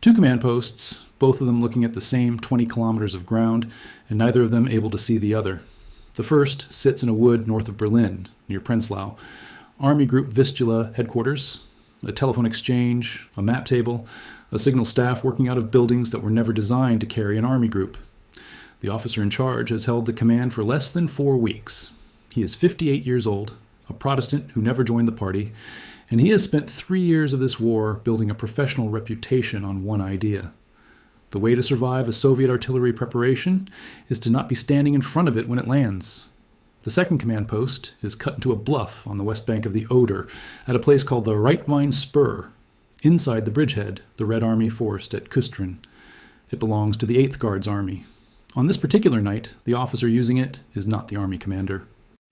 Two command posts, both of them looking at the same 20 kilometers of ground, and neither of them able to see the other. The first sits in a wood north of Berlin, near Prenzlau. Army Group Vistula headquarters, a telephone exchange, a map table, a signal staff working out of buildings that were never designed to carry an army group. The officer in charge has held the command for less than 4 weeks. He is 58 years old, a Protestant who never joined the party, and he has spent 3 years of this war building a professional reputation on one idea. The way to survive a Soviet artillery preparation is to not be standing in front of it when it lands. The second command post is cut into a bluff on the west bank of the Oder at a place called the Reitwein Spur, inside the bridgehead, the Red Army forced at Kustrin. It belongs to the 8th Guards Army. On this particular night, the officer using it is not the army commander.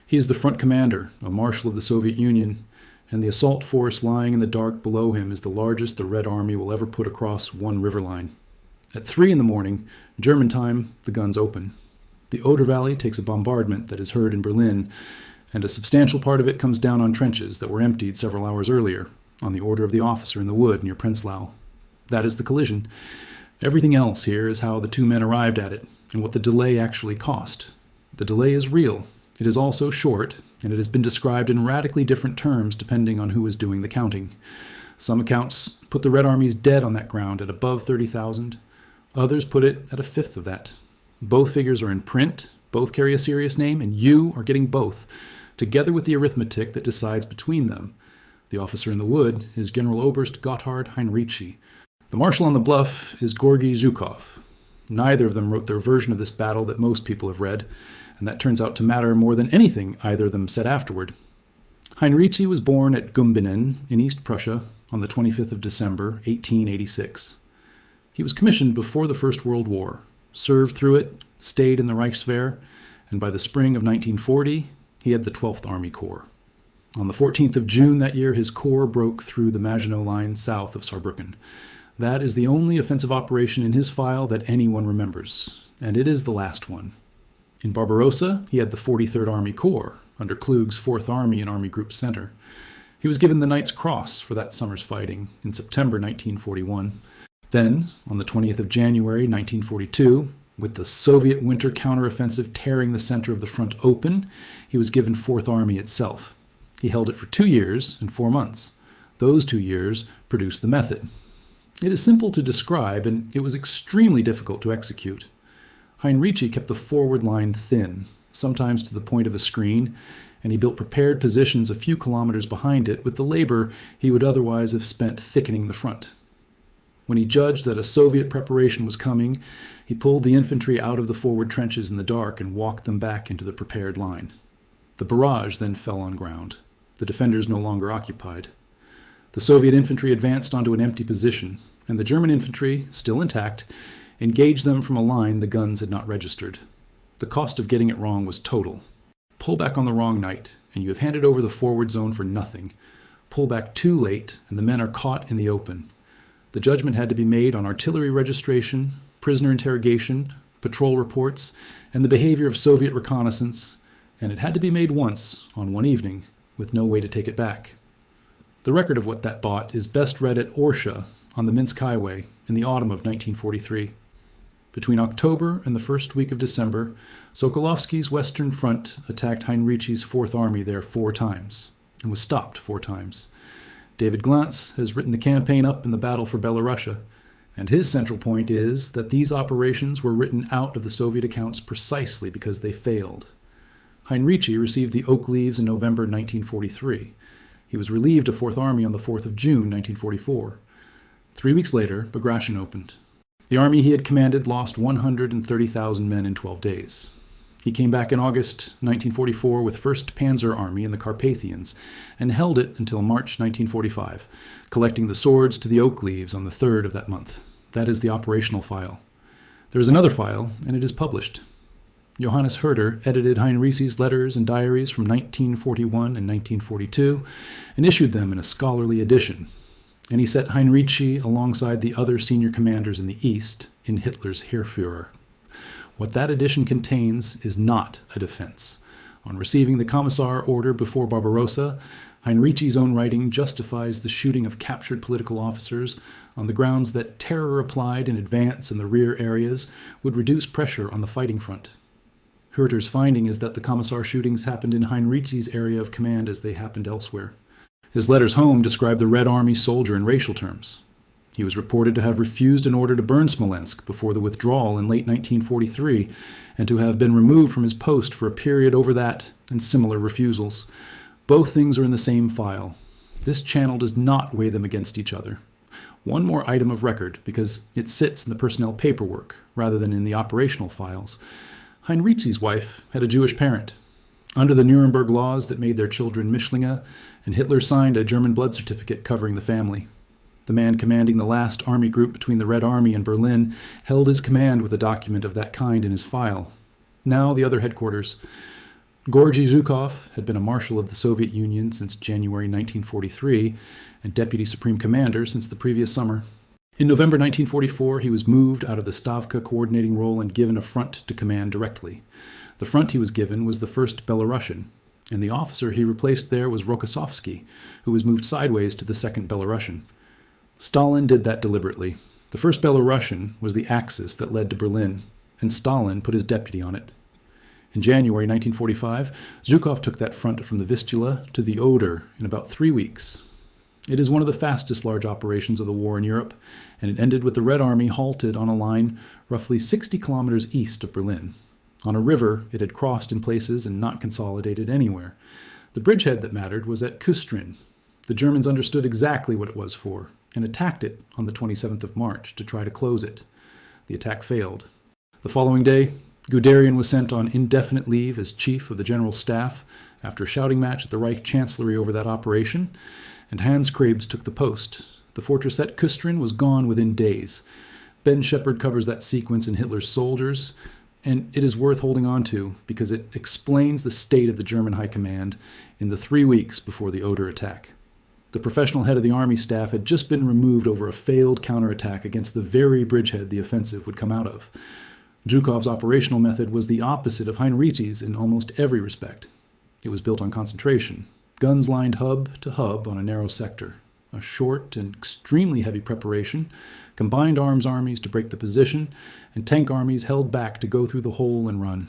He is the front commander, a marshal of the Soviet Union, and the assault force lying in the dark below him is the largest the Red Army will ever put across one river line. At 3 in the morning, German time, the guns open. The Oder Valley takes a bombardment that is heard in Berlin, and a substantial part of it comes down on trenches that were emptied several hours earlier, on the order of the officer in the wood near Prenzlau. That is the collision. Everything else here is how the two men arrived at it, and what the delay actually cost. The delay is real. It is also short, and it has been described in radically different terms depending on who is doing the counting. Some accounts put the Red Army's dead on that ground at above 30,000. Others put it at a fifth of that. Both figures are in print, both carry a serious name, and you are getting both, together with the arithmetic that decides between them. The officer in the wood is General Oberst Gotthard Heinrici. The marshal on the bluff is Georgy Zhukov. Neither of them wrote their version of this battle that most people have read, and that turns out to matter more than anything either of them said afterward. Heinrici was born at Gumbinen in East Prussia on the 25th of December, 1886. He was commissioned before the First World War, served through it, stayed in the Reichswehr, and by the spring of 1940, he had the 12th Army Corps. On the 14th of June that year, his corps broke through the Maginot Line south of Saarbrücken. That is the only offensive operation in his file that anyone remembers, and it is the last one. In Barbarossa, he had the 43rd Army Corps, under Klug's 4th Army and Army Group Center. He was given the Knight's Cross for that summer's fighting in September 1941. Then, on the 20th of January 1942, with the Soviet winter counteroffensive tearing the center of the front open, he was given 4th Army itself. He held it for 2 years and 4 months. Those 2 years produced the method. It is simple to describe, and it was extremely difficult to execute. Heinrici kept the forward line thin, sometimes to the point of a screen, and he built prepared positions a few kilometers behind it with the labor he would otherwise have spent thickening the front. When he judged that a Soviet preparation was coming, he pulled the infantry out of the forward trenches in the dark and walked them back into the prepared line. The barrage then fell on ground. The defenders no longer occupied. The Soviet infantry advanced onto an empty position, and the German infantry, still intact, engaged them from a line the guns had not registered. The cost of getting it wrong was total. Pull back on the wrong night, and you have handed over the forward zone for nothing. Pull back too late, and the men are caught in the open. The judgment had to be made on artillery registration, prisoner interrogation, patrol reports, and the behavior of Soviet reconnaissance, and it had to be made once, on one evening, with no way to take it back. The record of what that bought is best read at Orsha on the Minsk Highway in the autumn of 1943. Between October and the first week of December, Sokolovsky's Western Front attacked Heinrici's 4th Army there 4 times, and was stopped 4 times. David Glantz has written the campaign up in the battle for Belorussia, and his central point is that these operations were written out of the Soviet accounts precisely because they failed. Heinrici received the oak leaves in November 1943. He was relieved of 4th Army on the 4th of June 1944. 3 weeks later, Bagration opened. The army he had commanded lost 130,000 men in 12 days. He came back in August 1944 with 1st Panzer Army in the Carpathians and held it until March 1945, collecting the swords to the oak leaves on the 3rd of that month. That is the operational file. There is another file, and it is published. Johannes Herder edited Heinrici's letters and diaries from 1941 and 1942 and issued them in a scholarly edition. And he set Heinrici alongside the other senior commanders in the East in Hitler's Heerführer. What that edition contains is not a defense. On receiving the Commissar order before Barbarossa, Heinrici's own writing justifies the shooting of captured political officers on the grounds that terror applied in advance and the rear areas would reduce pressure on the fighting front. Hürter's finding is that the Commissar shootings happened in Heinrici's area of command as they happened elsewhere. His letters home describe the Red Army soldier in racial terms. He was reported to have refused an order to burn Smolensk before the withdrawal in late 1943, and to have been removed from his post for a period over that and similar refusals. Both things are in the same file. This channel does not weigh them against each other. One more item of record, because it sits in the personnel paperwork rather than in the operational files. Heinrici's wife had a Jewish parent. Under the Nuremberg laws that made their children Mischlinge, and Hitler signed a German blood certificate covering the family. The man commanding the last army group between the Red Army and Berlin held his command with a document of that kind in his file. Now the other headquarters. Georgy Zhukov had been a marshal of the Soviet Union since January 1943 and deputy supreme commander since the previous summer. In November 1944, he was moved out of the Stavka coordinating role and given a front to command directly. The front he was given was the 1st Belorussian, and the officer he replaced there was Rokossovsky, who was moved sideways to the 2nd Belorussian. Stalin did that deliberately. The 1st Belorussian was the axis that led to Berlin, and Stalin put his deputy on it. In January 1945, Zhukov took that front from the Vistula to the Oder in about 3 weeks. It is one of the fastest large operations of the war in Europe, and it ended with the Red Army halted on a line roughly 60 kilometers east of Berlin. On a river it had crossed in places and not consolidated anywhere. The bridgehead that mattered was at Kustrin. The Germans understood exactly what it was for, and attacked it on the 27th of March to try to close it. The attack failed. The following day, Guderian was sent on indefinite leave as chief of the General Staff after a shouting match at the Reich Chancellery over that operation, and Hans Krebs took the post. The fortress at Kustrin was gone within days. Ben Shepard covers that sequence in Hitler's Soldiers, and it is worth holding on to because it explains the state of the German High Command in the 3 weeks before the Oder attack. The professional head of the army staff had just been removed over a failed counterattack against the very bridgehead the offensive would come out of. Zhukov's operational method was the opposite of Heinrici's in almost every respect. It was built on concentration, guns lined hub to hub on a narrow sector, a short and extremely heavy preparation, combined arms armies to break the position, and tank armies held back to go through the hole and run.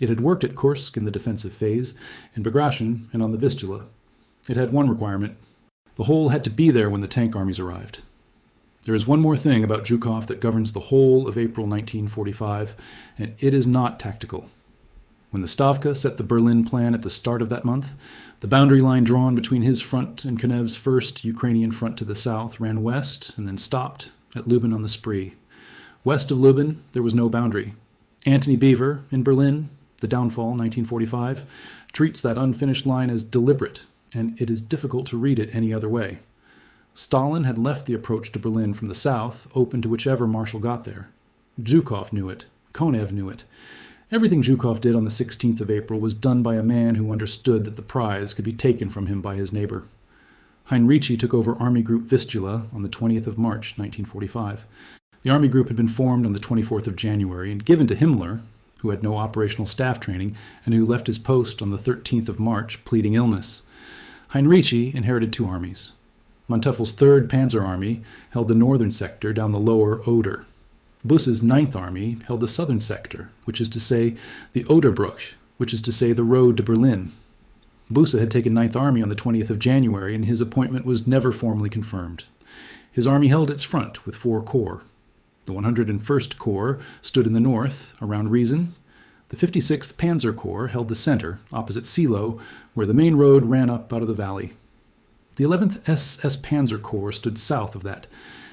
It had worked at Kursk in the defensive phase, in Bagration, and on the Vistula. It had one requirement. The hole had to be there when the tank armies arrived. There is one more thing about Zhukov that governs the whole of April 1945, and it is not tactical. When the Stavka set the Berlin plan at the start of that month, the boundary line drawn between his front and Konev's 1st Ukrainian front to the south ran west and then stopped at Lubin on the Spree. West of Lubin, there was no boundary. Antony Beaver, in Berlin, The Downfall, 1945, treats that unfinished line as deliberate, and it is difficult to read it any other way. Stalin had left the approach to Berlin from the south open to whichever marshal got there. Zhukov knew it. Konev knew it. Everything Zhukov did on the 16th of April was done by a man who understood that the prize could be taken from him by his neighbor. Heinrici took over Army Group Vistula on the 20th of March, 1945. The Army Group had been formed on the 24th of January and given to Himmler, who had no operational staff training and who left his post on the 13th of March pleading illness. Heinrici inherited 2 armies. Monteufel's 3rd Panzer Army held the northern sector down the lower Oder. Buss's 9th Army held the southern sector, which is to say the Oderbruch, which is to say the road to Berlin. Busse had taken 9th Army on the 20th of January, and his appointment was never formally confirmed. His army held its front with 4 corps. The 101st Corps stood in the north, around Riesen. The 56th Panzer Corps held the center, opposite Seelow, where the main road ran up out of the valley. The 11th SS Panzer Corps stood south of that,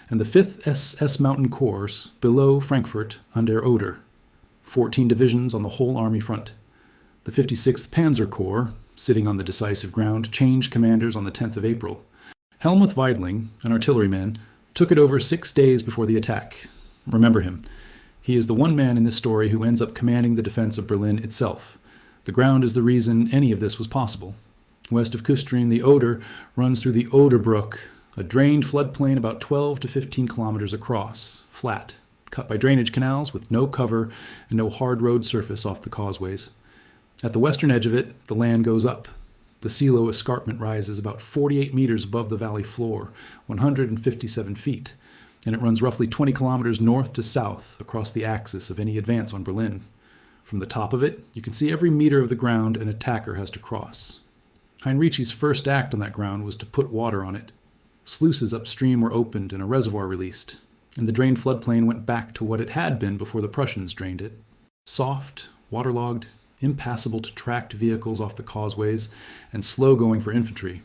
and the 5th SS Mountain Corps below Frankfurt under Oder. 14 divisions on the whole army front. The 56th Panzer Corps, sitting on the decisive ground, changed commanders on the 10th of April. Helmuth Weidling, an artilleryman, took it over 6 days before the attack. Remember him. He is the one man in this story who ends up commanding the defense of Berlin itself. The ground is the reason any of this was possible. West of Kustrin, the Oder runs through the Oderbruch, a drained floodplain about 12 to 15 kilometers across, flat, cut by drainage canals with no cover and no hard road surface off the causeways. At the western edge of it, the land goes up. The Seelow escarpment rises about 48 meters above the valley floor, 157 feet, and it runs roughly 20 kilometers north to south across the axis of any advance on Berlin. From the top of it, you can see every meter of the ground an attacker has to cross. Heinrici's first act on that ground was to put water on it. Sluices upstream were opened and a reservoir released, and the drained floodplain went back to what it had been before the Prussians drained it. Soft, waterlogged, impassable to tracked vehicles off the causeways, and slow going for infantry.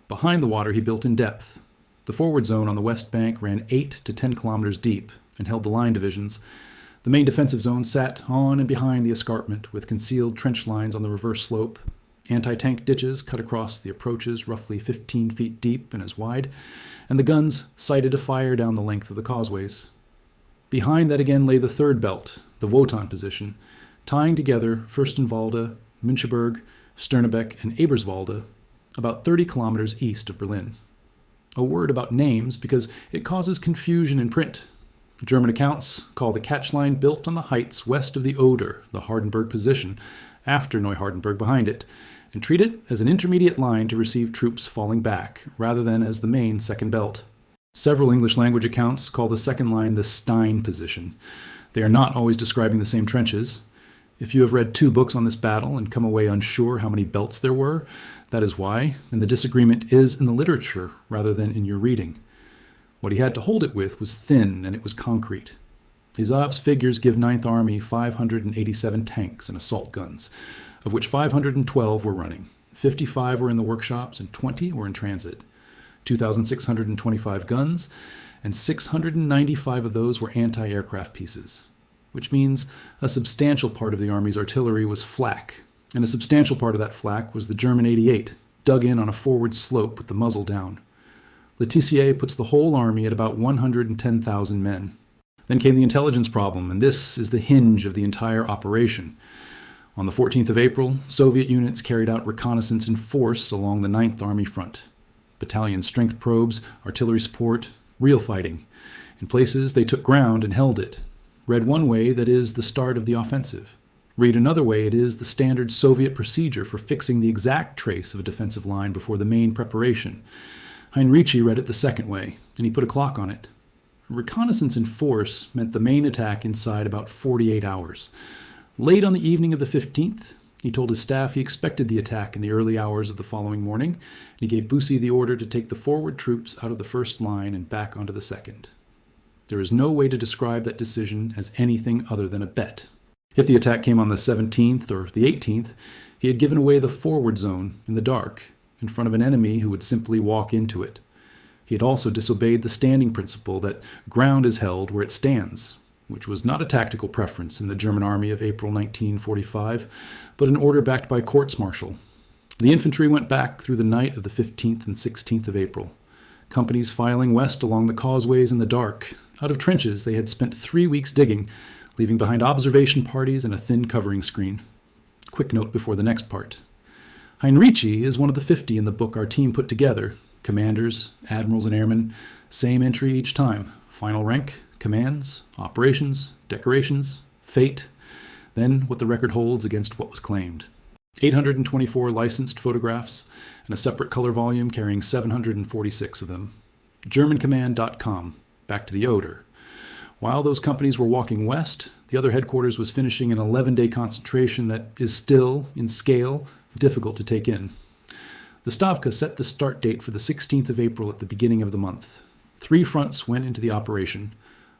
Behind the water he built in depth. The forward zone on the west bank ran 8 to 10 kilometers deep and held the line divisions. The main defensive zone sat on and behind the escarpment with concealed trench lines on the reverse slope, anti-tank ditches cut across the approaches roughly 15 feet deep and as wide, and the guns sighted a fire down the length of the causeways. Behind that again lay the third belt, the Wotan position, tying together Fürstenwalde, Müncheberg, Sternebeck, and Eberswalde, about 30 kilometers east of Berlin. A word about names because it causes confusion in print. German accounts call the catch line built on the heights west of the Oder, the Hardenberg position, after Neuhardenberg behind it, and treat it as an intermediate line to receive troops falling back, rather than as the main second belt. Several English-language accounts call the second line the Stein position. They are not always describing the same trenches. If you have read 2 books on this battle and come away unsure how many belts there were, that is why, and the disagreement is in the literature rather than in your reading. What he had to hold it with was thin, and it was concrete. Izov's figures give 9th Army 587 tanks and assault guns, of which 512 were running. 55 were in the workshops and 20 were in transit. 2,625 guns, and 695 of those were anti-aircraft pieces, which means a substantial part of the Army's artillery was flak, and a substantial part of that flak was the German 88, dug in on a forward slope with the muzzle down. Letizier puts the whole army at about 110,000 men. Then came the intelligence problem, and this is the hinge of the entire operation. On the 14th of April, Soviet units carried out reconnaissance in force along the 9th Army front. Battalion strength probes, artillery support, real fighting. In places, they took ground and held it. Read one way, that is the start of the offensive. Read another way, it is the standard Soviet procedure for fixing the exact trace of a defensive line before the main preparation. Heinrici read it the second way, and he put a clock on it. Reconnaissance in force meant the main attack inside about 48 hours. Late on the evening of the 15th, he told his staff he expected the attack in the early hours of the following morning, and he gave Bussy the order to take the forward troops out of the first line and back onto the second. There is no way to describe that decision as anything other than a bet. If the attack came on the 17th or the 18th, he had given away the forward zone in the dark, in front of an enemy who would simply walk into it. He had also disobeyed the standing principle that ground is held where it stands, which was not a tactical preference in the German army of April 1945, but an order backed by courts-martial. The infantry went back through the night of the 15th and 16th of April, companies filing west along the causeways in the dark, out of trenches they had spent 3 weeks digging, leaving behind observation parties and a thin covering screen. Quick note before the next part. Heinrici is one of the 50 in the book our team put together. Commanders, admirals, and airmen, same entry each time. Final rank, commands, operations, decorations, fate, then what the record holds against what was claimed. 824 licensed photographs, and a separate color volume carrying 746 of them. GermanCommand.com, back to the Oder. While those companies were walking west, the other headquarters was finishing an 11-day concentration that is still, in scale, difficult to take in. The Stavka set the start date for the 16th of April at the beginning of the month. 3 fronts went into the operation.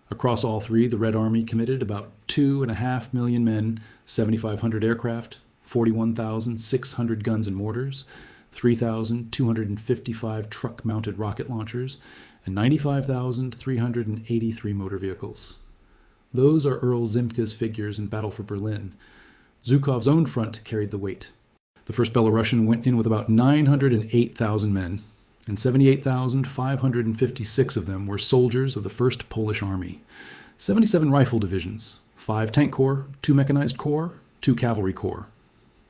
Across all 3, the Red Army committed about 2.5 million men, 7,500 aircraft, 41,600 guns and mortars, 3,255 truck-mounted rocket launchers, and 95,383 motor vehicles. Those are Earl Zimke's figures in Battle for Berlin. Zhukov's own front carried the weight. The 1st Belorussian went in with about 908,000 men, and 78,556 of them were soldiers of the 1st Polish Army. 77 rifle divisions, 5 tank corps, 2 mechanized corps, 2 cavalry corps,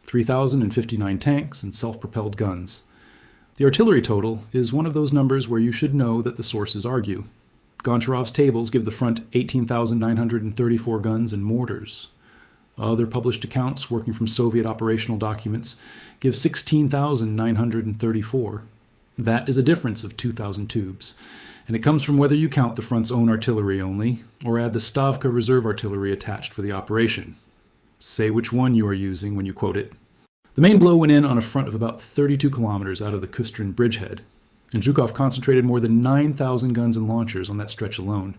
3,059 tanks and self-propelled guns. The artillery total is one of those numbers where you should know that the sources argue. Goncharov's tables give the front 18,934 guns and mortars. Other published accounts, working from Soviet operational documents, give 16,934. That is a difference of 2,000 tubes, and it comes from whether you count the front's own artillery only, or add the Stavka reserve artillery attached for the operation. Say which one you are using when you quote it. The main blow went in on a front of about 32 kilometers out of the Kustrin bridgehead, and Zhukov concentrated more than 9,000 guns and launchers on that stretch alone.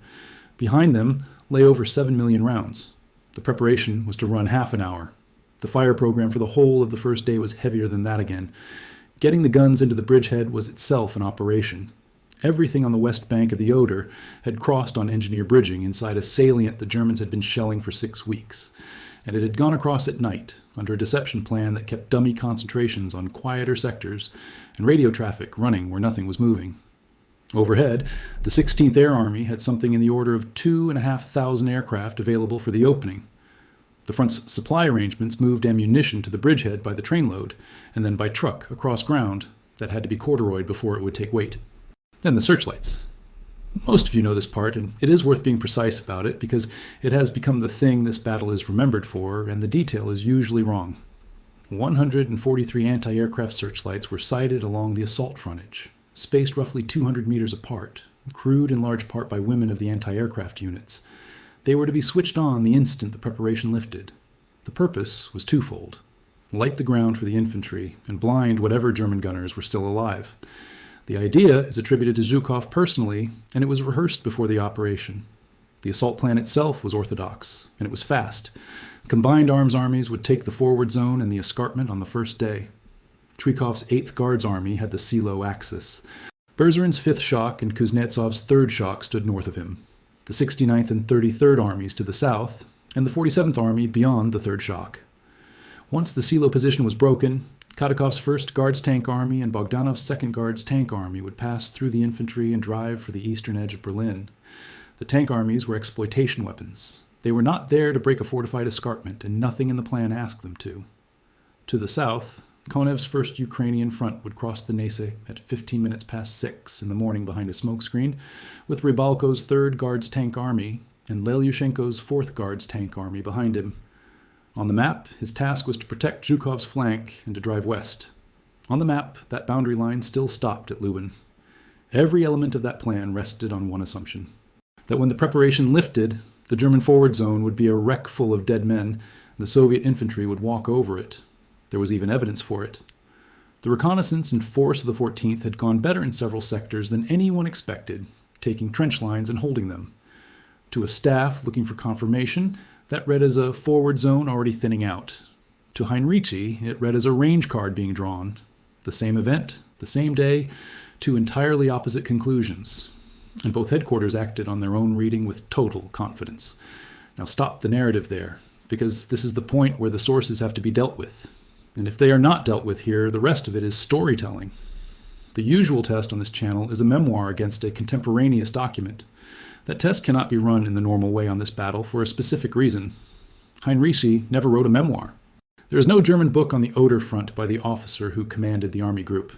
Behind them lay over 7 million rounds. The preparation was to run half an hour. The fire program for the whole of the first day was heavier than that again. Getting the guns into the bridgehead was itself an operation. Everything on the west bank of the Oder had crossed on engineer bridging inside a salient the Germans had been shelling for 6 weeks, and it had gone across at night under a deception plan that kept dummy concentrations on quieter sectors and radio traffic running where nothing was moving. Overhead, the 16th Air Army had something in the order of 2,500 aircraft available for the opening. The front's supply arrangements moved ammunition to the bridgehead by the trainload, and then by truck across ground that had to be corduroyed before it would take weight. Then the searchlights. Most of you know this part, and it is worth being precise about it because it has become the thing this battle is remembered for, and the detail is usually wrong. 143 anti-aircraft searchlights were sighted along the assault frontage, spaced roughly 200 meters apart, crewed in large part by women of the anti-aircraft units. They were to be switched on the instant the preparation lifted. The purpose was twofold: light the ground for the infantry and blind whatever German gunners were still alive. The idea is attributed to Zhukov personally, and it was rehearsed before the operation. The assault plan itself was orthodox, and it was fast. Combined arms armies would take the forward zone and the escarpment on the first day. Chuikov's 8th Guards Army had the Seelow axis. Berzarin's 5th Shock and Kuznetsov's 3rd Shock stood north of him, the 69th and 33rd Armies to the south, and the 47th Army beyond the 3rd Shock. Once the Seelow position was broken, Katakov's 1st Guards Tank Army and Bogdanov's 2nd Guards Tank Army would pass through the infantry and drive for the eastern edge of Berlin. The tank armies were exploitation weapons. They were not there to break a fortified escarpment, and nothing in the plan asked them to. To the south, Konev's 1st Ukrainian front would cross the Nese at 15 minutes past 6 in the morning behind a smokescreen, with Rybalko's 3rd Guards Tank Army and Lelyushenko's 4th Guards Tank Army behind him. On the map, his task was to protect Zhukov's flank and to drive west. On the map, that boundary line still stopped at Lubin. Every element of that plan rested on one assumption: that when the preparation lifted, the German forward zone would be a wreck full of dead men, and the Soviet infantry would walk over it. There was even evidence for it. The reconnaissance and force of the 14th had gone better in several sectors than anyone expected, taking trench lines and holding them. To a staff looking for confirmation, that read as a forward zone already thinning out. To Heinrici, it read as a range card being drawn. The same event, the same day, two entirely opposite conclusions. And both headquarters acted on their own reading with total confidence. Now stop the narrative there, because this is the point where the sources have to be dealt with. And if they are not dealt with here, the rest of it is storytelling. The usual test on this channel is a memoir against a contemporaneous document. That test cannot be run in the normal way on this battle for a specific reason. Heinrici never wrote a memoir. There is no German book on the Oder front by the officer who commanded the army group.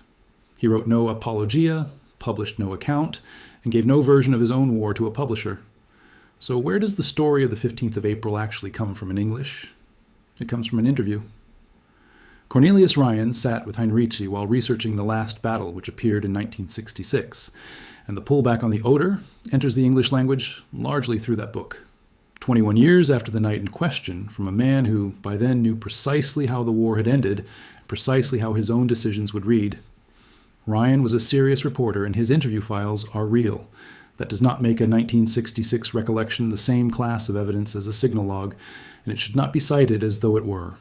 He wrote no apologia, published no account, and gave no version of his own war to a publisher. So where does the story of the 15th of April actually come from in English? It comes from an interview. Cornelius Ryan sat with Heinrici while researching the last battle, which appeared in 1966, and the pullback on the Oder enters the English language largely through that book. 21 years after the night in question, from a man who by then knew precisely how the war had ended, precisely how his own decisions would read. Ryan was a serious reporter, and his interview files are real. That does not make a 1966 recollection the same class of evidence as a signal log, and it should not be cited as though it were.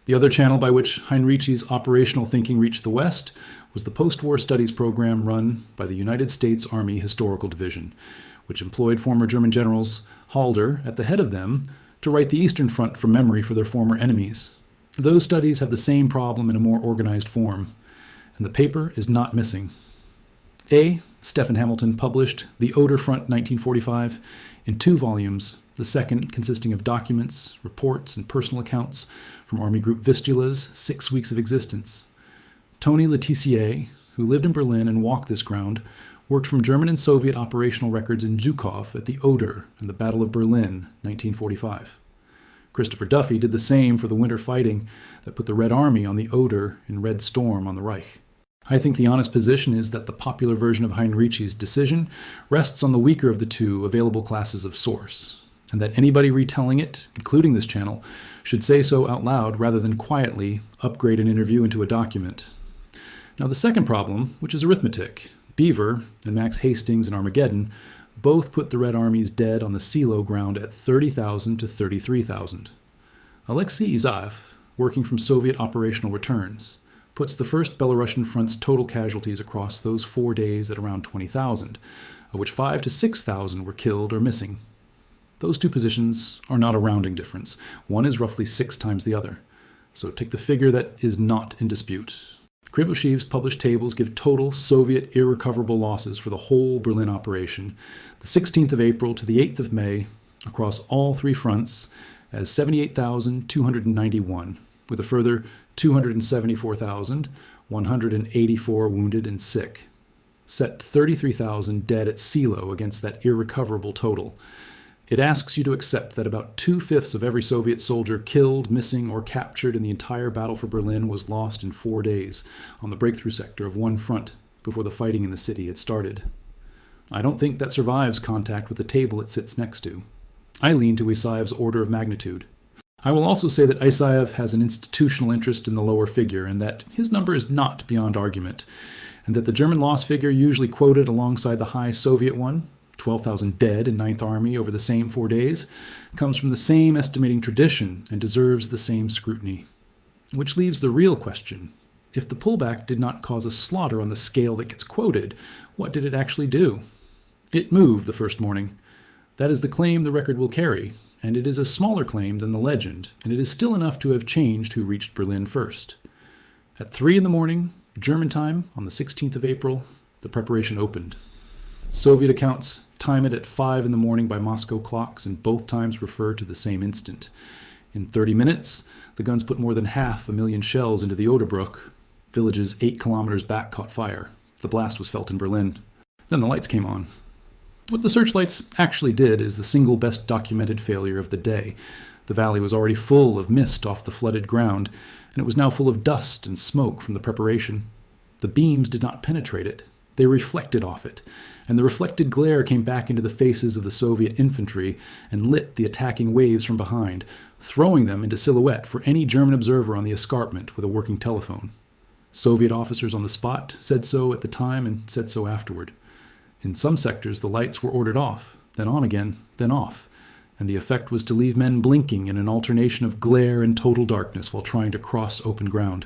The other channel by which Heinrici's operational thinking reached the West was the post-war studies program run by the United States Army Historical Division, which employed former German generals Halder at the head of them to write the Eastern Front from memory for their former enemies. Those studies have the same problem in a more organized form, and the paper is not missing. A. Stephen Hamilton published The Oder Front 1945 in 2 volumes, the second consisting of documents, reports, and personal accounts from Army Group Vistula's 6 weeks of existence. Tony Letizier, who lived in Berlin and walked this ground, worked from German and Soviet operational records in Zhukov at the Oder and the Battle of Berlin, 1945. Christopher Duffy did the same for the winter fighting that put the Red Army on the Oder and Red Storm on the Reich. I think the honest position is that the popular version of Heinrici's decision rests on the weaker of the two available classes of source, and that anybody retelling it, including this channel, should say so out loud rather than quietly upgrade an interview into a document. Now the second problem, which is arithmetic, Beaver and Max Hastings and Armageddon both put the Red Army's dead on the Seelow ground at 30,000 to 33,000. Alexei Izaev, working from Soviet operational returns, puts the first Belarusian front's total casualties across those 4 days at around 20,000, of which 5,000 to 6,000 were killed or missing. Those two positions are not a rounding difference. One is roughly 6 times the other. So take the figure that is not in dispute. Krivoshev's published tables give total Soviet irrecoverable losses for the whole Berlin operation, the 16th of April to the 8th of May, across all 3 fronts, as 78,291, with a further 274,184 wounded and sick. Set 33,000 dead at Seelow against that irrecoverable total. It asks you to accept that about 2/5 of every Soviet soldier killed, missing, or captured in the entire battle for Berlin was lost in 4 days on the breakthrough sector of one front before the fighting in the city had started. I don't think that survives contact with the table it sits next to. I lean to Isaev's order of magnitude. I will also say that Isaev has an institutional interest in the lower figure and that his number is not beyond argument, and that the German loss figure usually quoted alongside the high Soviet one, 12,000 dead in Ninth Army over the same 4 days, comes from the same estimating tradition and deserves the same scrutiny. Which leaves the real question. If the pullback did not cause a slaughter on the scale that gets quoted, what did it actually do? It moved the first morning. That is the claim the record will carry, and it is a smaller claim than the legend, and it is still enough to have changed who reached Berlin first. At 3 in the morning, German time, on the 16th of April, the preparation opened. Soviet accounts time it at 5 in the morning by Moscow clocks, and both times refer to the same instant. In 30 minutes, the guns put more than 500,000 shells into the Oderbruch. Villages 8 kilometers back caught fire. The blast was felt in Berlin. Then the lights came on. What the searchlights actually did is the single best documented failure of the day. The valley was already full of mist off the flooded ground, and it was now full of dust and smoke from the preparation. The beams did not penetrate it. They reflected off it, and the reflected glare came back into the faces of the Soviet infantry and lit the attacking waves from behind, throwing them into silhouette for any German observer on the escarpment with a working telephone. Soviet officers on the spot said so at the time and said so afterward. In some sectors, the lights were ordered off, then on again, then off, and the effect was to leave men blinking in an alternation of glare and total darkness while trying to cross open ground.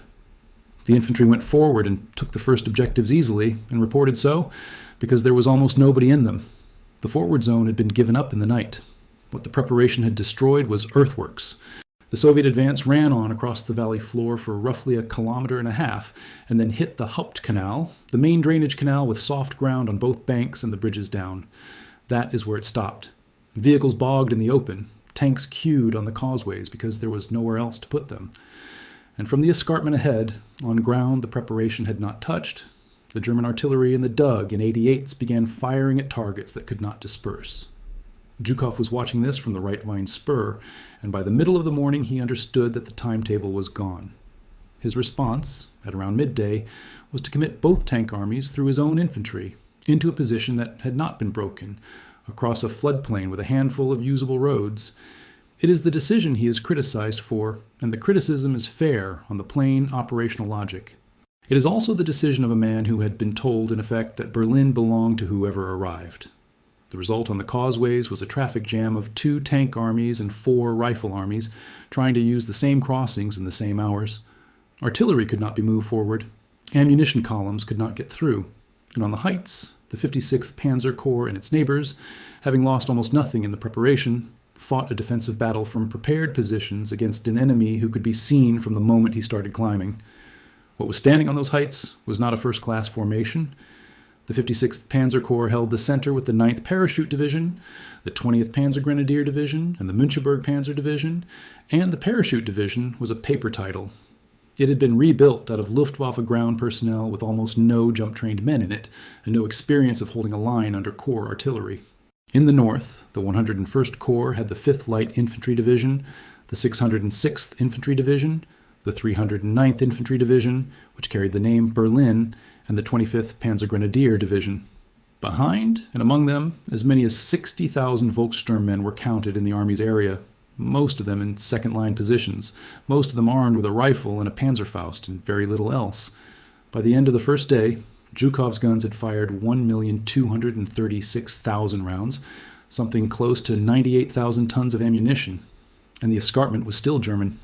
The infantry went forward and took the first objectives easily, and reported so, because there was almost nobody in them. The forward zone had been given up in the night. What the preparation had destroyed was earthworks. The Soviet advance ran on across the valley floor for roughly 1.5 kilometers, and then hit the Hauptkanal, the main drainage canal with soft ground on both banks and the bridges down. That is where it stopped. Vehicles bogged in the open, tanks queued on the causeways because there was nowhere else to put them. And from the escarpment ahead, on ground the preparation had not touched, the German artillery in the dug in 88s began firing at targets that could not disperse. Zhukov was watching this from the right Vine spur, and by the middle of the morning he understood that the timetable was gone. His response, at around midday, was to commit both tank armies through his own infantry into a position that had not been broken, across a floodplain with a handful of usable roads. It is the decision he is criticized for, and the criticism is fair on the plain operational logic. It is also the decision of a man who had been told, in effect, that Berlin belonged to whoever arrived. The result on the causeways was a traffic jam of 2 tank armies and 4 rifle armies trying to use the same crossings in the same hours. Artillery could not be moved forward. Ammunition columns could not get through. And on the heights, the 56th Panzer Corps and its neighbors, having lost almost nothing in the preparation, fought a defensive battle from prepared positions against an enemy who could be seen from the moment he started climbing. What was standing on those heights was not a first-class formation. The 56th Panzer Corps held the center with the 9th Parachute Division, the 20th Panzer Grenadier Division, and the Müncheberg Panzer Division, and the Parachute Division was a paper title. It had been rebuilt out of Luftwaffe ground personnel with almost no jump-trained men in it, and no experience of holding a line under corps artillery. In the north, the 101st Corps had the 5th Light Infantry Division, the 606th Infantry Division, the 309th Infantry Division, which carried the name Berlin, and the 25th Panzer Grenadier Division. Behind, and among them, as many as 60,000 Volkssturm men were counted in the Army's area, most of them in second-line positions, most of them armed with a rifle and a Panzerfaust and very little else. By the end of the first day, Zhukov's guns had fired 1,236,000 rounds, something close to 98,000 tons of ammunition, and the escarpment was still German.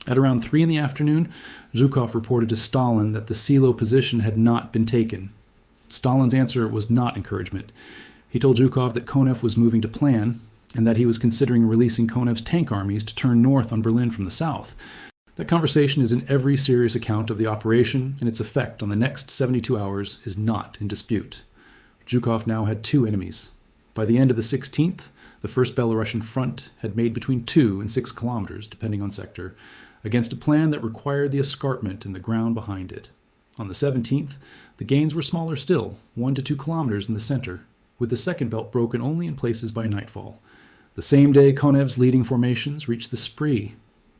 At around 3 in the afternoon, Zhukov reported to Stalin that the Seelow position had not been taken. Stalin's answer was not encouragement. He told Zhukov that Konev was moving to plan, and that he was considering releasing Konev's tank armies to turn north on Berlin from the south. That conversation is in every serious account of the operation, and its effect on the next 72 hours is not in dispute. Zhukov now had 2 enemies. By the end of the 16th, the First Belarusian Front had made between 2 and 6 kilometers, depending on sector, against a plan that required the escarpment and the ground behind it. On the 17th, the gains were smaller still, 1 to 2 kilometers in the center, with the second belt broken only in places by nightfall. The same day Konev's leading formations reached the Spree.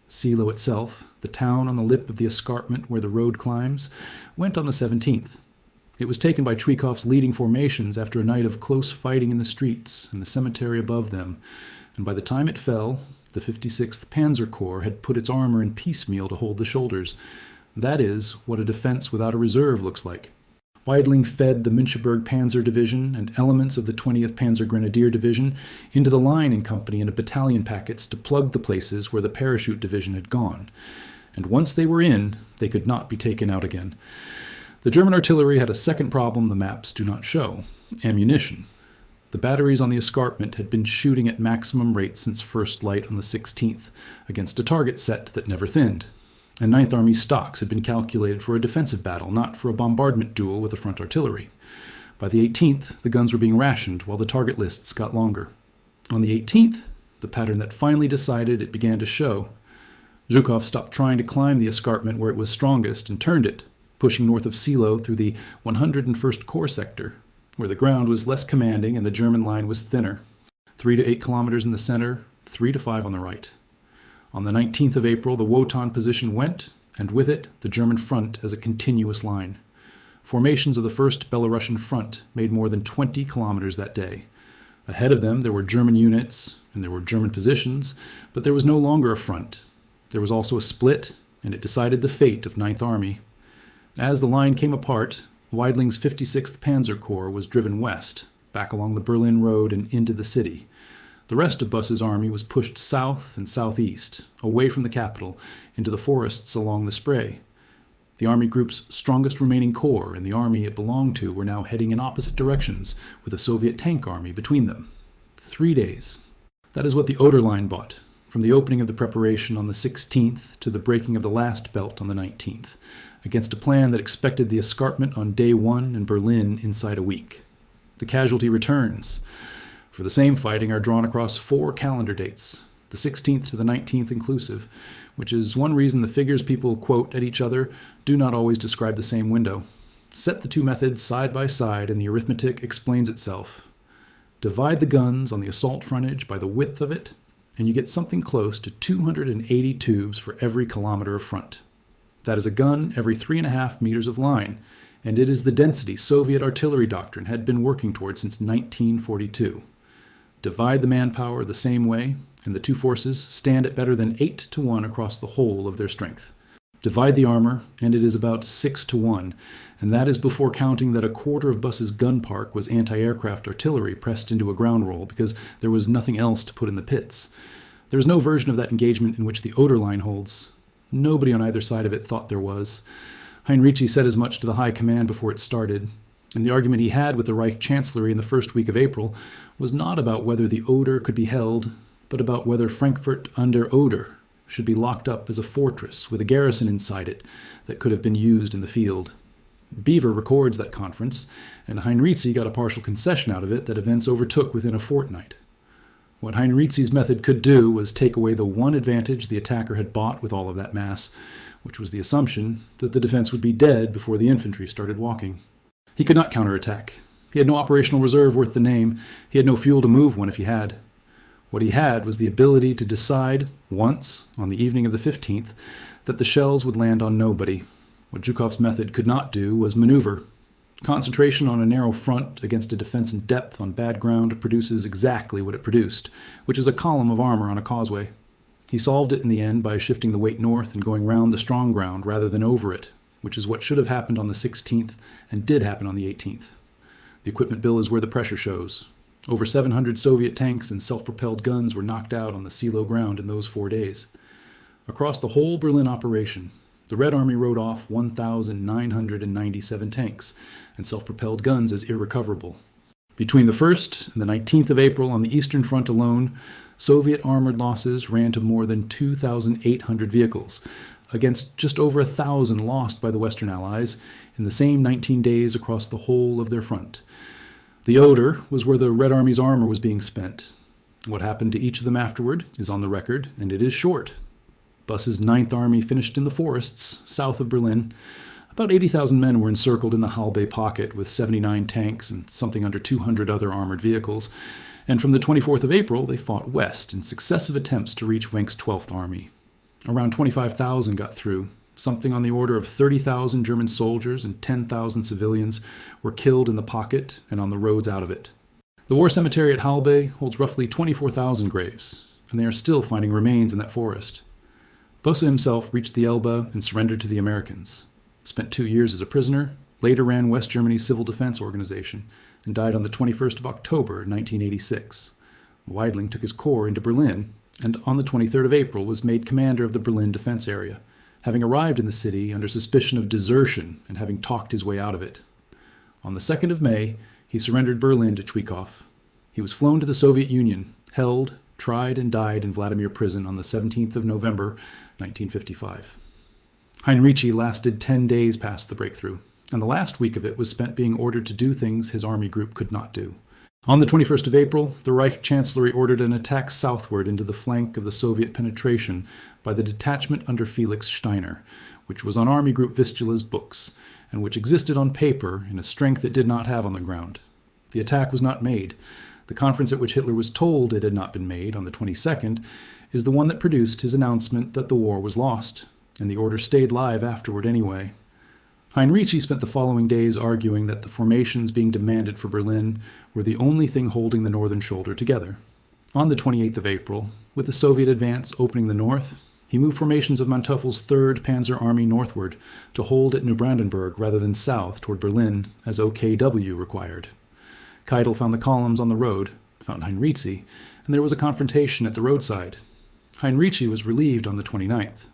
Seelow itself, the town on the lip of the escarpment where the road climbs, went on the 17th. It was taken by Tchaikov's leading formations after a night of close fighting in the streets and the cemetery above them, and by the time it fell, the 56th Panzer Corps had put its armor in piecemeal to hold the shoulders. That is what a defense without a reserve looks like. Weidling fed the Müncheberg Panzer Division and elements of the 20th Panzer Grenadier Division into the line in company and battalion packets to plug the places where the Parachute Division had gone. And once they were in, they could not be taken out again. The German artillery had a second problem the maps do not show: ammunition. The batteries on the escarpment had been shooting at maximum rate since first light on the 16th, against a target set that never thinned. And Ninth Army stocks had been calculated for a defensive battle, not for a bombardment duel with the front artillery. By the 18th, the guns were being rationed while the target lists got longer. On the 18th, the pattern that finally decided it began to show. Zhukov stopped trying to climb the escarpment where it was strongest and turned it, pushing north of Seelow through the 101st Corps sector, where the ground was less commanding and the German line was thinner. 3 to 8 kilometers in the center, 3 to 5 on the right. On the 19th of April, the Wotan position went, and with it, the German front as a continuous line. Formations of the First Belarusian Front made more than 20 kilometers that day. Ahead of them, there were German units, and there were German positions, but there was no longer a front. There was also a split, and it decided the fate of Ninth Army. As the line came apart, Weidling's 56th Panzer Corps was driven west, back along the Berlin Road and into the city. The rest of Buss's army was pushed south and southeast, away from the capital, into the forests along the Spree. The Army Group's strongest remaining corps and the army it belonged to were now heading in opposite directions, with a Soviet tank army between them. 3 days. That is what the Oder line bought, from the opening of the preparation on the 16th to the breaking of the last belt on the 19th, against a plan that expected the escarpment on day 1 in Berlin inside a week. The casualty returns for the same fighting are drawn across 4 calendar dates, the 16th to the 19th inclusive, which is one reason the figures people quote at each other do not always describe the same window. Set the 2 methods side by side and the arithmetic explains itself. Divide the guns on the assault frontage by the width of it, and you get something close to 280 tubes for every kilometer of front. That is a gun every 3.5 meters of line, and it is the density Soviet artillery doctrine had been working toward since 1942. Divide the manpower the same way, and the 2 forces stand at better than 8 to 1 across the whole of their strength. Divide the armor, and it is about 6 to 1, and that is before counting that a quarter of Buss's gun park was anti-aircraft artillery pressed into a ground roll because there was nothing else to put in the pits. There is no version of that engagement in which the Oder line holds. Nobody on either side of it thought there was. Heinrici said as much to the High Command before it started, and the argument he had with the Reich Chancellery in the first week of April was not about whether the Oder could be held, but about whether Frankfurt an der Oder should be locked up as a fortress with a garrison inside it that could have been used in the field. Beaver records that conference, and Heinrici got a partial concession out of it that events overtook within a fortnight. What Heinrici's method could do was take away the one advantage the attacker had bought with all of that mass, which was the assumption that the defense would be dead before the infantry started walking. He could not counterattack. He had no operational reserve worth the name. He had no fuel to move one if he had. What he had was the ability to decide, once, on the evening of the 15th, that the shells would land on nobody. What Zhukov's method could not do was maneuver. Concentration on a narrow front against a defense in depth on bad ground produces exactly what it produced, which is a column of armor on a causeway. He solved it in the end by shifting the weight north and going round the strong ground rather than over it, which is what should have happened on the 16th and did happen on the 18th. The equipment bill is where the pressure shows. Over 700 Soviet tanks and self-propelled guns were knocked out on the Seelow ground in those 4 days. Across the whole Berlin operation, the Red Army wrote off 1,997 tanks and self-propelled guns as irrecoverable. Between the 1st and the 19th of April on the Eastern Front alone, Soviet armored losses ran to more than 2,800 vehicles, against just over 1,000 lost by the Western Allies in the same 19 days across the whole of their front. The Oder was where the Red Army's armor was being spent. What happened to each of them afterward is on the record, and it is short. Buss's 9th Army finished in the forests south of Berlin. About 80,000 men were encircled in the Halbe pocket with 79 tanks and something under 200 other armored vehicles, and from the 24th of April they fought west in successive attempts to reach Wenck's 12th Army. Around 25,000 got through. Something on the order of 30,000 German soldiers and 10,000 civilians were killed in the pocket and on the roads out of it. The war cemetery at Halbe holds roughly 24,000 graves, and they are still finding remains in that forest. Busse himself reached the Elbe and surrendered to the Americans, spent 2 years as a prisoner, later ran West Germany's civil defense organization, and died on the 21st of October, 1986. Weidling took his corps into Berlin, and on the 23rd of April was made commander of the Berlin defense area, having arrived in the city under suspicion of desertion and having talked his way out of it. On the 2nd of May, he surrendered Berlin to Zhukov. He was flown to the Soviet Union, held, tried, and died in Vladimir prison on the 17th of November, 1955. Heinrici lasted 10 days past the breakthrough, and the last week of it was spent being ordered to do things his army group could not do. On the 21st of April, the Reich Chancellery ordered an attack southward into the flank of the Soviet penetration by the detachment under Felix Steiner, which was on Army Group Vistula's books, and which existed on paper in a strength it did not have on the ground. The attack was not made. The conference at which Hitler was told it had not been made, on the 22nd, is the one that produced his announcement that the war was lost, and the order stayed live afterward anyway. Heinrici spent the following days arguing that the formations being demanded for Berlin were the only thing holding the northern shoulder together. On the 28th of April, with the Soviet advance opening the north, he moved formations of Manteuffel's 3rd Panzer Army northward to hold at Neubrandenburg rather than south toward Berlin, as OKW required. Keitel found the columns on the road, found Heinrici, and there was a confrontation at the roadside. Heinrici was relieved on the 29th.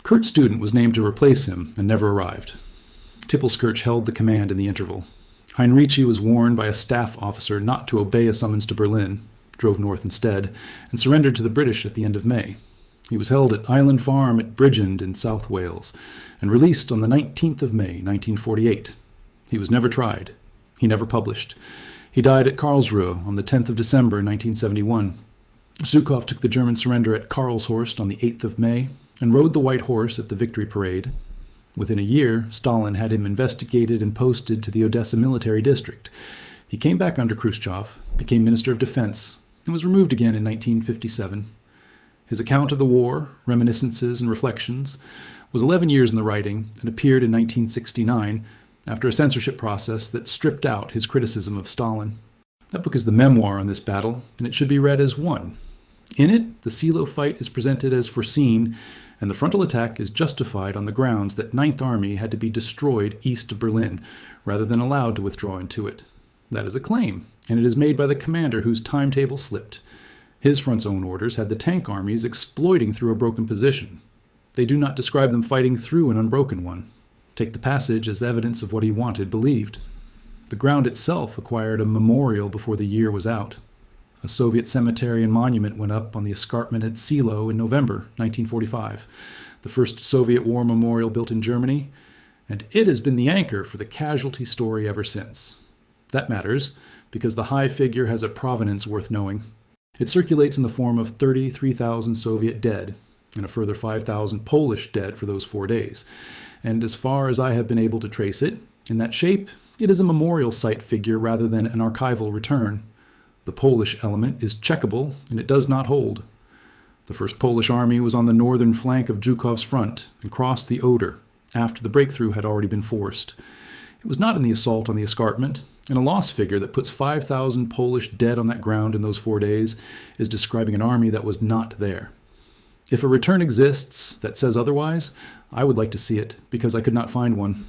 Kurt Student was named to replace him and never arrived. Tippelskirch held the command in the interval. Heinrici was warned by a staff officer not to obey a summons to Berlin, drove north instead, and surrendered to the British at the end of May. He was held at Island Farm at Bridgend in South Wales and released on the 19th of May, 1948. He was never tried. He never published. He died at Karlsruhe on the 10th of December, 1971. Zhukov took the German surrender at Karlshorst on the 8th of May and rode the White Horse at the Victory Parade. Within a year, Stalin had him investigated and posted to the Odessa military district. He came back under Khrushchev, became Minister of Defense, and was removed again in 1957. His account of the war, Reminiscences and Reflections, was 11 years in the writing and appeared in 1969 after a censorship process that stripped out his criticism of Stalin. That book is the memoir on this battle, and it should be read as one. In it, the Seelow fight is presented as foreseen, and the frontal attack is justified on the grounds that 9th Army had to be destroyed east of Berlin, rather than allowed to withdraw into it. That is a claim, and it is made by the commander whose timetable slipped. His front's own orders had the tank armies exploiting through a broken position. They do not describe them fighting through an unbroken one. Take the passage as evidence of what he wanted believed. The ground itself acquired a memorial before the year was out. A Soviet cemetery and monument went up on the escarpment at Seelow in November 1945, the first Soviet war memorial built in Germany, and it has been the anchor for the casualty story ever since. That matters, because the high figure has a provenance worth knowing. It circulates in the form of 33,000 Soviet dead, and a further 5,000 Polish dead for those 4 days. And as far as I have been able to trace it, in that shape, It is a memorial site figure rather than an archival return. The Polish element is checkable, and it does not hold. The First Polish Army was on the northern flank of Zhukov's front and crossed the Oder after the breakthrough had already been forced. It was not in the assault on the escarpment, and a loss figure that puts 5,000 Polish dead on that ground in those 4 days is describing an army that was not there. If a return exists that says otherwise, I would like to see it, because I could not find one.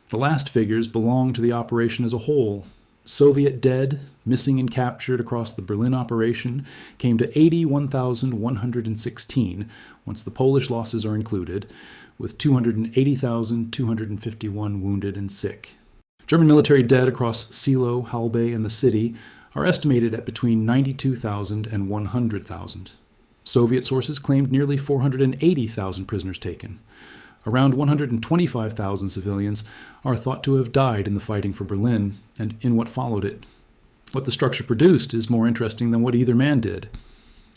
The last figures belong to the operation as a whole. Soviet dead, missing and captured across the Berlin operation, came to 81,116 once the Polish losses are included, with 280,251 wounded and sick. German military dead across Seelow, Halbe, and the city are estimated at between 92,000 and 100,000. Soviet sources claimed nearly 480,000 prisoners taken. Around 125,000 civilians are thought to have died in the fighting for Berlin and in what followed it. What the structure produced is more interesting than what either man did.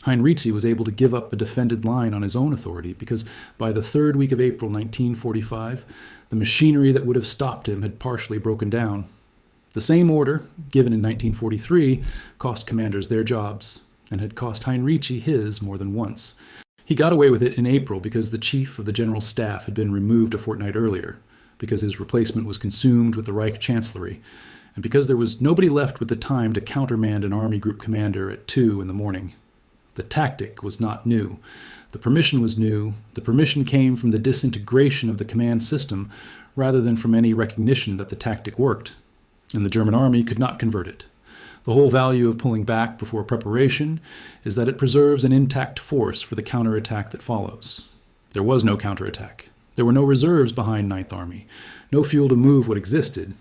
Heinrici was able to give up a defended line on his own authority because by the third week of April 1945, the machinery that would have stopped him had partially broken down. The same order, given in 1943, cost commanders their jobs and had cost Heinrici his more than once. He got away with it in April because the chief of the general staff had been removed a fortnight earlier, because his replacement was consumed with the Reich Chancellery, and because there was nobody left with the time to countermand an Army Group commander at 2 in the morning. The tactic was not new. The permission was new. The permission came from the disintegration of the command system rather than from any recognition that the tactic worked, and the German army could not convert it. The whole value of pulling back before preparation is that it preserves an intact force for the counterattack that follows. There was no counterattack. There were no reserves behind Ninth Army, no fuel to move what existed,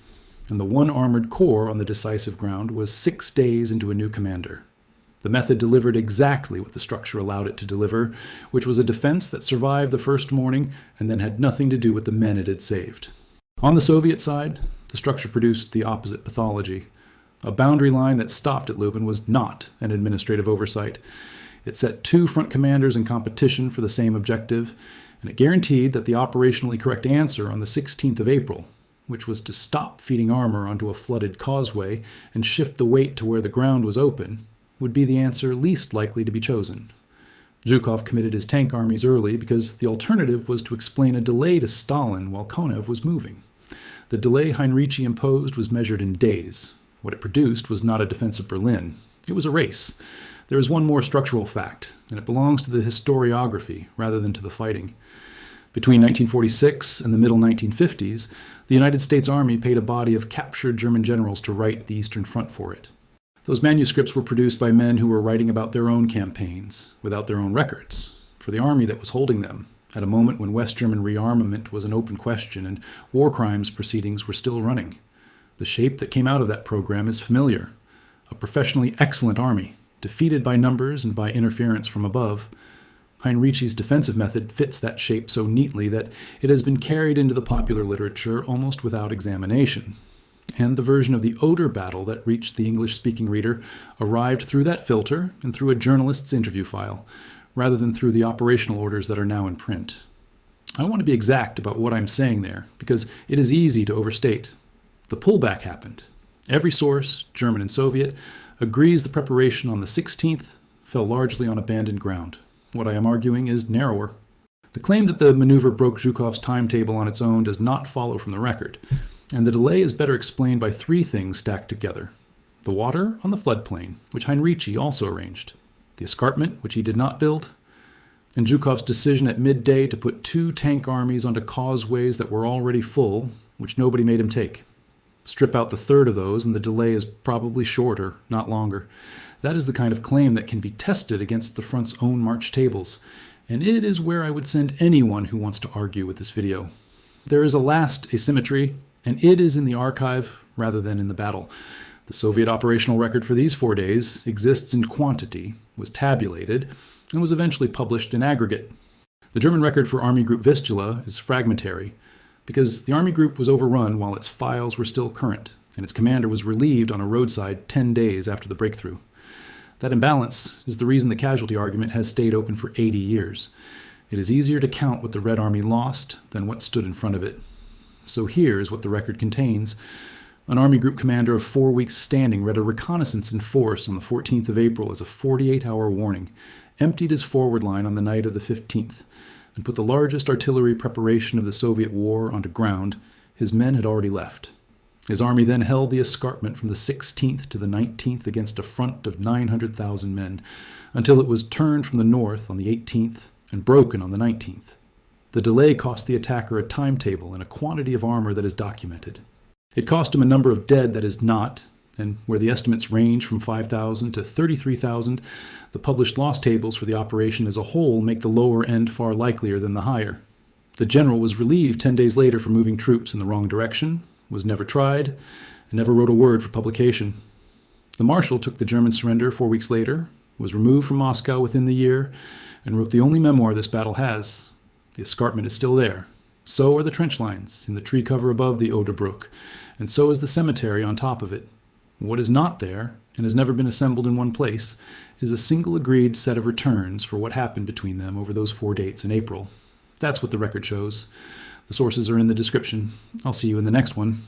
and the one armored corps on the decisive ground was 6 days into a new commander. The method delivered exactly what the structure allowed it to deliver, which was a defense that survived the first morning and then had nothing to do with the men it had saved. On the Soviet side, the structure produced the opposite pathology. A boundary line that stopped at Lubin was not an administrative oversight. It set 2 front commanders in competition for the same objective, and it guaranteed that the operationally correct answer on the 16th of April, which was to stop feeding armor onto a flooded causeway and shift the weight to where the ground was open, would be the answer least likely to be chosen. Zhukov committed his tank armies early because the alternative was to explain a delay to Stalin while Konev was moving. The delay Heinrici imposed was measured in days. What it produced was not a defense of Berlin. It was a race. There is one more structural fact, and it belongs to the historiography rather than to the fighting. Between 1946 and the middle 1950s, the United States Army paid a body of captured German generals to write the Eastern Front for it. Those manuscripts were produced by men who were writing about their own campaigns, without their own records, for the army that was holding them, at a moment when West German rearmament was an open question and war crimes proceedings were still running. The shape that came out of that program is familiar. A professionally excellent army, defeated by numbers and by interference from above. Heinrici's defensive method fits that shape so neatly that it has been carried into the popular literature almost without examination. And the version of the Oder battle that reached the English-speaking reader arrived through that filter and through a journalist's interview file, rather than through the operational orders that are now in print. I want to be exact about what I'm saying there, because it is easy to overstate. The pullback happened. Every source, German and Soviet, agrees the preparation on the 16th fell largely on abandoned ground. What I am arguing is narrower. The claim that the maneuver broke Zhukov's timetable on its own does not follow from the record, and the delay is better explained by 3 things stacked together. The water on the floodplain, which Heinrici also arranged, the escarpment, which he did not build, and Zhukov's decision at midday to put 2 tank armies onto causeways that were already full, which nobody made him take. Strip out the third of those, and the delay is probably shorter, not longer. That is the kind of claim that can be tested against the front's own march tables, and it is where I would send anyone who wants to argue with this video. There is a last asymmetry, and it is in the archive rather than in the battle. The Soviet operational record for these 4 days exists in quantity, was tabulated, and was eventually published in aggregate. The German record for Army Group Vistula is fragmentary, because the Army Group was overrun while its files were still current, and its commander was relieved on a roadside 10 days after the breakthrough. That imbalance is the reason the casualty argument has stayed open for 80 years. It is easier to count what the Red Army lost than what stood in front of it. So here is what the record contains. An Army Group commander of 4 weeks' standing read a reconnaissance in force on the 14th of April as a 48-hour warning, emptied his forward line on the night of the 15th, and put the largest artillery preparation of the Soviet war onto ground. His men had already left. His army then held the escarpment from the 16th to the 19th against a front of 900,000 men, until it was turned from the north on the 18th and broken on the 19th. The delay cost the attacker a timetable and a quantity of armor that is documented. It cost him a number of dead that is not, and where the estimates range from 5,000 to 33,000, the published loss tables for the operation as a whole make the lower end far likelier than the higher. The general was relieved 10 days later for moving troops in the wrong direction, was never tried, and never wrote a word for publication. The marshal took the German surrender 4 weeks later, was removed from Moscow within the year, and wrote the only memoir this battle has. The escarpment is still there. So are the trench lines in the tree cover above the Oder brook, and so is the cemetery on top of it. What is not there, and has never been assembled in one place, is a single agreed set of returns for what happened between them over those 4 dates in April. That's what the record shows. The sources are in the description. I'll see you in the next one.